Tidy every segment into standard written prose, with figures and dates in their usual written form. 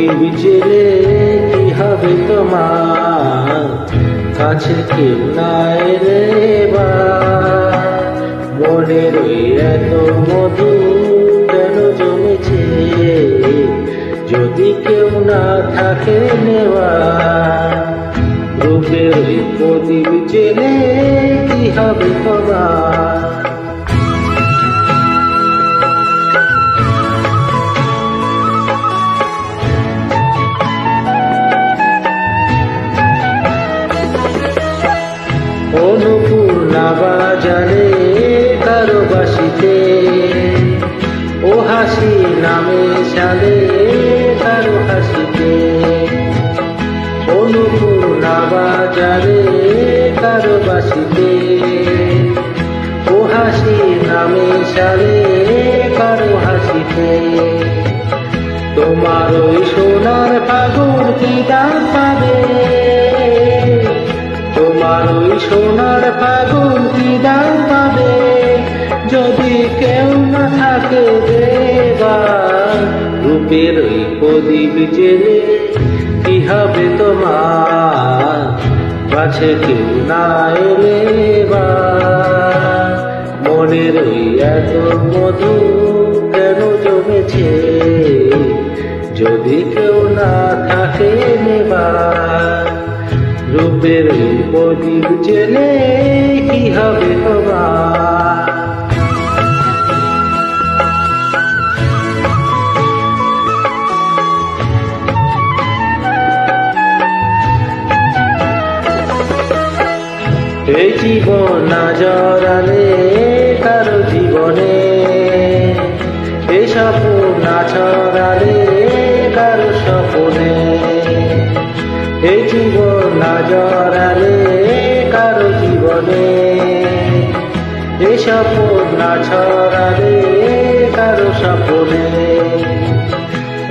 প্রদীপ জেলে কি হবে তোমার, কাছে কেউ নাই রে বা। মনের ওই এত মধু কেন জমেছে, যদি কেউ না থাকে নেওয়া। রূপের ওই প্রদীপ জেলে কি হবে তোমার। অনুপূর্ণা বাজারে কারো বাসিতে, ও হাসি নামে সালে কারো হাসিতে। অনুপূর্ণা বাজারে কারো বাসিতে, ও হাসি নামে সালে কারো হাসিতে। তোমার ওই সোনার ফাগুন কি দাম পাবে, তোমার ওই সোনার ফাগুন কি দাম পাবে, যদি কেউ না থাকে দেবার। রূপের ওই প্রদীপ জেলে কি হবে তোমার, কাছে কেউ না এলে বা। মনের ওই এত মধু কেন জমেছে, যদি কেউ না থাকে নেবার। রূপের ওই প্রদীপ জেলে কি হবে তোমার। এই জীবন না জড়ালে কারো জীবনে, এই স্বপ্ন না ছড়ালে কারো স্বপ্নে। এই জীবন না জড়ালে কারো জীবনে, এই স্বপ্ন না ছড়ালে কারো স্বপ্নে।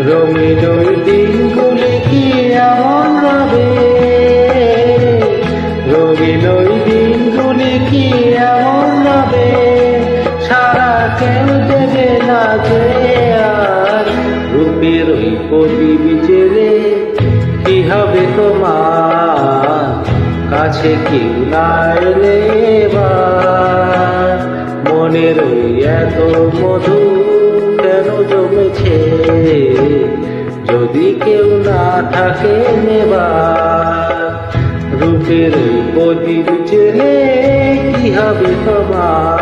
রঙিন ওই দিনগুলি কি এমন রবে, রঙিন ওই দিনগুলি কি এমন রবে, সারা কেউ দেবে না যে আর। রূপের ওই প্রদীপ জেলে কি হবে তোমার, কাছে কেউ না এলে বা। মনের ওই এত মধু কেন জমেছে, যদি কেউ না থাকে নেবার। রূপের ওই প্রদীপ জেলে কি হবে তোমার।